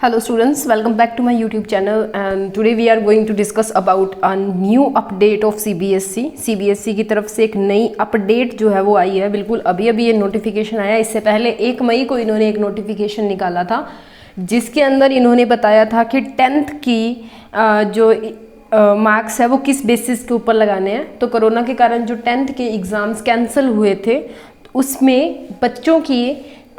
Hello students, welcome back to my YouTube channel and today we are going to discuss about a new update of CBSE। CBSE की तरफ से एक नई update जो है वो आई है, बिल्कुल अभी अभी ये नोटिफिकेशन आया। इससे पहले 1 मई को इन्होंने एक नोटिफिकेशन निकाला था जिसके अंदर इन्होंने बताया था कि 10th की जो मार्क्स है वो किस बेसिस के ऊपर लगाने हैं। तो कोरोना के कारण जो 10th के एग्ज़ाम्स कैंसिल हुए थे उसमें बच्चों की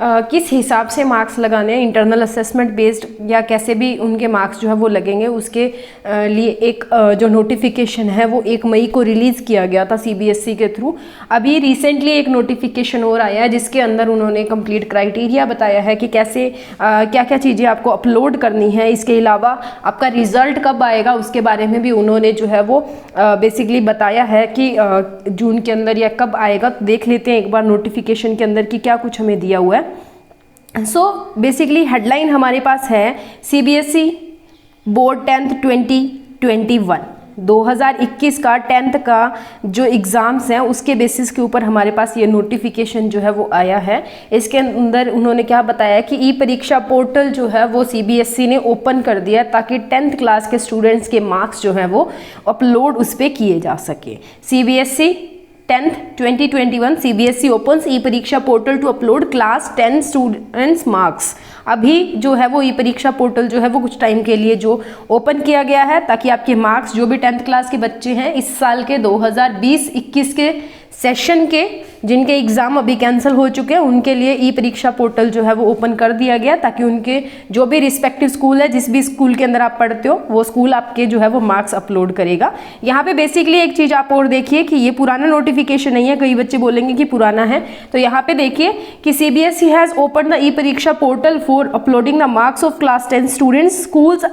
किस हिसाब से मार्क्स लगाने हैं, इंटरनल असेसमेंट बेस्ड या कैसे भी उनके मार्क्स जो है वो लगेंगे, उसके लिए एक जो नोटिफिकेशन है वो 1 मई को रिलीज़ किया गया था CBSE के थ्रू। अभी रिसेंटली एक नोटिफिकेशन और आया है जिसके अंदर उन्होंने कंप्लीट क्राइटेरिया बताया है कि कैसे क्या क्या चीज़ें आपको अपलोड करनी है। इसके अलावा आपका रिज़ल्ट कब आएगा उसके बारे में भी उन्होंने जो है वो बेसिकली बताया है कि जून के अंदर या कब आएगा। तो देख लेते हैं एक बार नोटिफिकेशन के अंदर कि क्या कुछ हमें दिया हुआ है। सो बेसिकली हेडलाइन हमारे पास है CBSE बोर्ड 10th 2021 2021 का 10th का जो एग्ज़ाम्स हैं उसके बेसिस के ऊपर हमारे पास ये नोटिफिकेशन जो है वो आया है। इसके अंदर उन्होंने क्या बताया कि ई परीक्षा पोर्टल जो है वो CBSE ने ओपन कर दिया ताकि 10th क्लास के स्टूडेंट्स के मार्क्स जो है वो अपलोड उस पर किए जा सके। CBSE 10th 2021 CBSE opens e परीक्षा portal to upload class 10 students marks. अभी जो है वो ई परीक्षा पोर्टल जो है वो कुछ टाइम के लिए जो ओपन किया गया है ताकि आपके मार्क्स जो भी 10th क्लास के बच्चे हैं इस साल के 2020-21 के सेशन के जिनके एग्ज़ाम अभी कैंसिल हो चुके हैं उनके लिए ई परीक्षा पोर्टल जो है वो ओपन कर दिया गया ताकि उनके जो भी रिस्पेक्टिव स्कूल है, जिस भी स्कूल के अंदर आप पढ़ते हो वो स्कूल आपके जो है वो मार्क्स अपलोड करेगा। यहाँ पे बेसिकली एक चीज़ आप और देखिए कि ये पुराना नोटिफिकेशन नहीं है, कई बच्चे बोलेंगे कि पुराना है। तो यहाँ पे देखिए कि CBSE हैज़ ओपन द ई परीक्षा portal for uploading the marks of class 10 students. Schools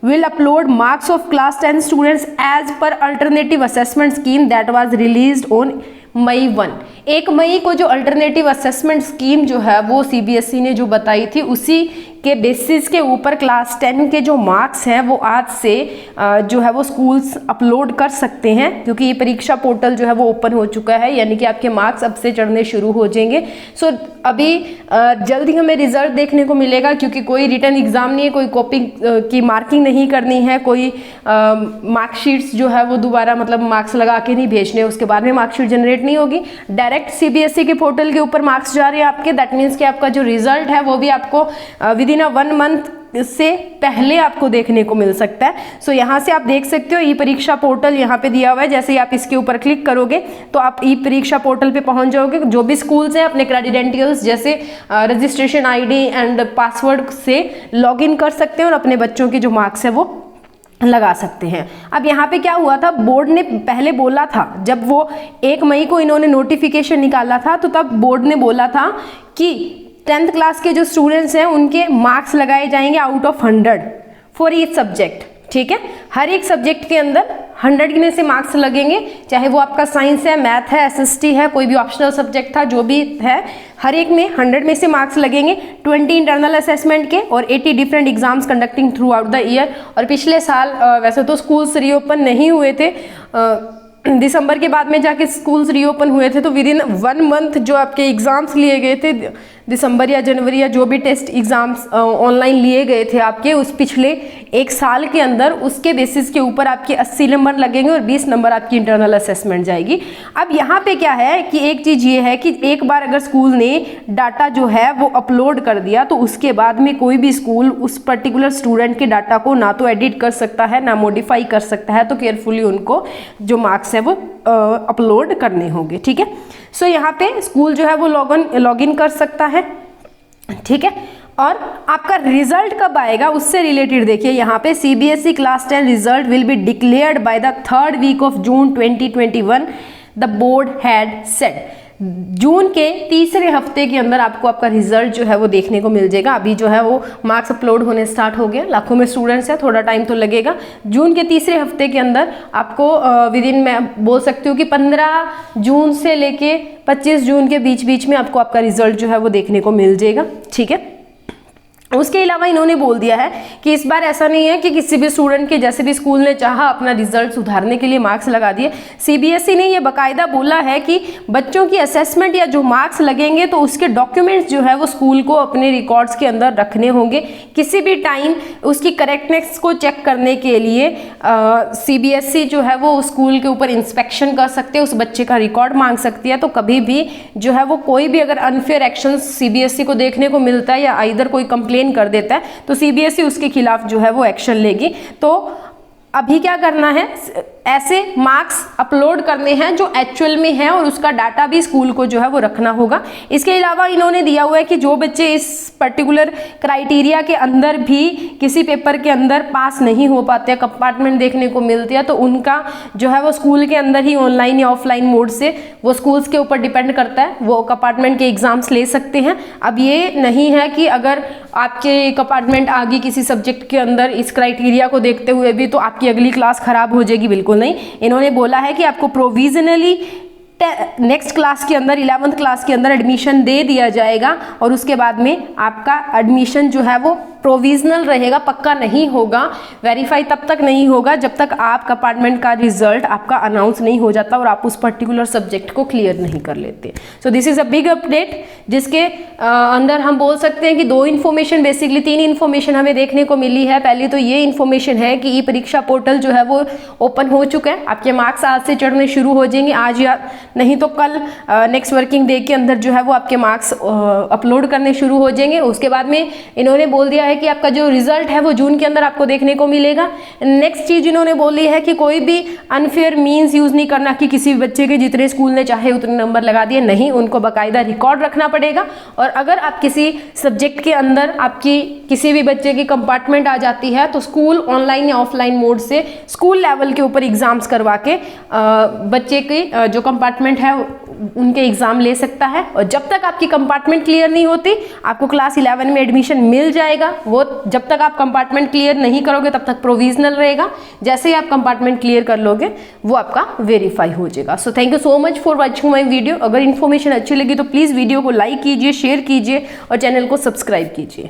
will upload marks of class 10 students as per alternative assessment scheme that was released on मई 1 मई को जो अल्टरनेटिव असेसमेंट स्कीम जो है वो CBSE ने जो बताई थी उसी के बेसिस के ऊपर क्लास 10 के जो मार्क्स हैं वो आज से जो है वो स्कूल्स अपलोड कर सकते हैं क्योंकि ये परीक्षा पोर्टल जो है वो ओपन हो चुका है, यानी कि आपके मार्क्स अब से चढ़ने शुरू हो जाएंगे। सो अभी जल्दी हमें रिजल्ट देखने को मिलेगा क्योंकि कोई रिटर्न एग्ज़ाम नहीं है, कोई कॉपी की मार्किंग नहीं करनी है, कोई मार्कशीट्स जो है वो दोबारा मतलब मार्क्स लगा के नहीं भेजने, उसके बाद में मार्कशीट जनरेट नहीं होगी, डायरेक्ट CBSE के पोर्टल के ऊपर मार्क्स जा रहे हैं आपके। दैट मीन्स कि आपका जो रिजल्ट है वो भी आपको विदिन 1 मंथ से पहले आपको देखने को मिल सकता है। सो यहाँ से आप देख सकते हो ई परीक्षा पोर्टल यहाँ पे दिया हुआ है। जैसे ही आप इसके ऊपर क्लिक करोगे तो आप ई परीक्षा पोर्टल पे पहुँच जाओगे। जो भी स्कूल्स हैं अपने क्रेडेंशियल्स जैसे रजिस्ट्रेशन ID एंड पासवर्ड से लॉगिन कर सकते हैं और अपने बच्चों के जो मार्क्स है वो लगा सकते हैं। अब यहाँ पे क्या हुआ था, बोर्ड ने पहले बोला था जब वो 1 मई को इन्होंने नोटिफिकेशन निकाला था तो तब बोर्ड ने बोला था कि 10th क्लास के जो स्टूडेंट्स हैं उनके मार्क्स लगाए जाएंगे out of 100 for each subject. ठीक है, हर एक सब्जेक्ट के अंदर 100 में से मार्क्स लगेंगे, चाहे वो आपका साइंस है, मैथ है, SST है, कोई भी ऑप्शनल सब्जेक्ट था, जो भी है हर एक में 100 में से मार्क्स लगेंगे। 20 इंटरनल असेसमेंट के और 80 different exams conducting through out the year. और पिछले साल वैसे तो स्कूल्स रीओपन नहीं हुए थे, दिसंबर के बाद में जाके स्कूल्स रीओपन हुए थे, तो विदिन 1 मंथ जो आपके एग्ज़ाम्स लिए गए थे दिसंबर या जनवरी या जो भी टेस्ट एग्ज़ाम्स ऑनलाइन लिए गए थे आपके उस पिछले 1 साल के अंदर, उसके बेसिस के ऊपर आपके 80 नंबर लगेंगे और 20 नंबर आपकी इंटरनल असेसमेंट जाएगी। अब यहाँ पे क्या है कि एक चीज़ ये है कि एक बार अगर स्कूल ने डाटा जो है वो अपलोड कर दिया तो उसके बाद में कोई भी स्कूल उस पर्टिकुलर स्टूडेंट के डाटा को ना तो एडिट कर सकता है ना मॉडिफाई कर सकता है। तो केयरफुली उनको जो मार्क्स है वो अपलोड करने होंगे। ठीक है, सो यहाँ पे स्कूल जो है वो लॉगिन कर सकता है। ठीक है, और आपका रिजल्ट कब आएगा उससे रिलेटेड देखिए यहाँ पे CBSE class 10 result will be declared by the 3rd week of June 2021 the board had said. जून के तीसरे हफ्ते के अंदर आपको आपका रिजल्ट जो है वो देखने को मिल जाएगा। अभी जो है वो मार्क्स अपलोड होने स्टार्ट हो गए, लाखों में स्टूडेंट्स हैं, थोड़ा टाइम तो लगेगा। जून के तीसरे हफ्ते के अंदर आपको विदिन मैं बोल सकती हूँ कि 15 जून से लेके 25 जून के बीच में आपको आपका रिजल्ट जो है वो देखने को मिल जाएगा। ठीक है, उसके अलावा इन्होंने बोल दिया है कि इस बार ऐसा नहीं है कि किसी भी स्टूडेंट के जैसे भी स्कूल ने चाहा अपना रिजल्ट सुधारने के लिए मार्क्स लगा दिए। सीबीएसई ने ये बाकायदा बोला है कि बच्चों की असेसमेंट या जो मार्क्स लगेंगे तो उसके डॉक्यूमेंट्स जो है वो स्कूल को अपने रिकॉर्ड्स के अंदर रखने होंगे। किसी भी टाइम उसकी करेक्टनेस को चेक करने के लिए सीबीएसई जो है वो स्कूल के ऊपर इंस्पेक्शन कर सकते हैं, उस बच्चे का रिकॉर्ड मांग सकती है। तो कभी भी जो है वो कोई भी अगर अनफेयर एक्शन सीबीएसई को देखने को मिलता है या इधर कोई कंप्लेन कर देता है तो सीबीएसई उसके खिलाफ जो है वो एक्शन लेगी। तो अभी क्या करना है, ऐसे मार्क्स अपलोड करने हैं जो एक्चुअल में है और उसका डाटा भी स्कूल को जो है वो रखना होगा। इसके अलावा इन्होंने दिया हुआ है कि जो बच्चे इस पर्टिकुलर क्राइटेरिया के अंदर भी किसी पेपर के अंदर पास नहीं हो पाते, कंपार्टमेंट देखने को मिलती है, तो उनका जो है वो स्कूल के अंदर ही ऑनलाइन या ऑफलाइन मोड से, वो स्कूल्स के ऊपर डिपेंड करता है, वो कंपार्टमेंट के एग्जाम्स ले सकते हैं। अब ये नहीं है कि अगर आपके कंपार्टमेंट आ गई किसी सब्जेक्ट के अंदर इस क्राइटेरिया को देखते हुए भी तो आपकी अगली क्लास खराब हो जाएगी, बिल्कुल नहीं। इन्होंने बोला है कि आपको प्रोविजनली नेक्स्ट क्लास के अंदर 11th क्लास के अंदर एडमिशन दे दिया जाएगा और उसके बाद में आपका एडमिशन जो है वो प्रोविजनल रहेगा, पक्का नहीं होगा। वेरीफाई तब तक नहीं होगा जब तक आप कंपार्टमेंट का रिजल्ट आपका अनाउंस नहीं हो जाता और आप उस पर्टिकुलर सब्जेक्ट को क्लियर नहीं कर लेते। So this is a big update जिसके अंदर हम बोल सकते हैं कि 2 इन्फॉर्मेशन, बेसिकली 3 इन्फॉर्मेशन हमें देखने को मिली है। पहली तो ये इन्फॉर्मेशन है कि ई परीक्षा पोर्टल जो है वो ओपन हो चुका है, आपके मार्क्स आज से चढ़ने शुरू हो जाएंगे, आज या नहीं तो कल नेक्स्ट वर्किंग डे के अंदर जो है वो आपके मार्क्स अपलोड करने शुरू हो जाएंगे। उसके बाद में इन्होंने बोल दिया है कि आपका जो रिजल्ट है वो जून के अंदर आपको देखने को मिलेगा। नेक्स्ट चीज इन्होंने बोली है कि कोई भी अनफेयर मींस यूज नहीं करना कि किसी भी बच्चे के जितने स्कूल ने चाहे उतने नंबर लगा दिए, नहीं, उनको बाकायदा रिकॉर्ड रखना पड़ेगा। और अगर आप किसी सब्जेक्ट के अंदर आपकी किसी भी बच्चे की कंपार्टमेंट आ जाती है तो स्कूल ऑनलाइन या ऑफलाइन मोड से स्कूल लेवल के ऊपर एग्जाम्स करवा के बच्चे की जो कंपार्टमेंट है उनके एग्जाम ले सकता है। और जब तक आपकी कंपार्टमेंट क्लियर नहीं होती आपको क्लास 11 में एडमिशन मिल जाएगा। वो जब तक आप कंपार्टमेंट क्लियर नहीं करोगे तब तक प्रोविजनल रहेगा, जैसे ही आप कंपार्टमेंट क्लियर कर लोगे वो आपका वेरीफाई हो जाएगा। So thank you so much for watching my video. अगर इन्फॉर्मेशन अच्छी लगी तो प्लीज़ वीडियो को लाइक कीजिए, शेयर कीजिए और चैनल को सब्सक्राइब कीजिए।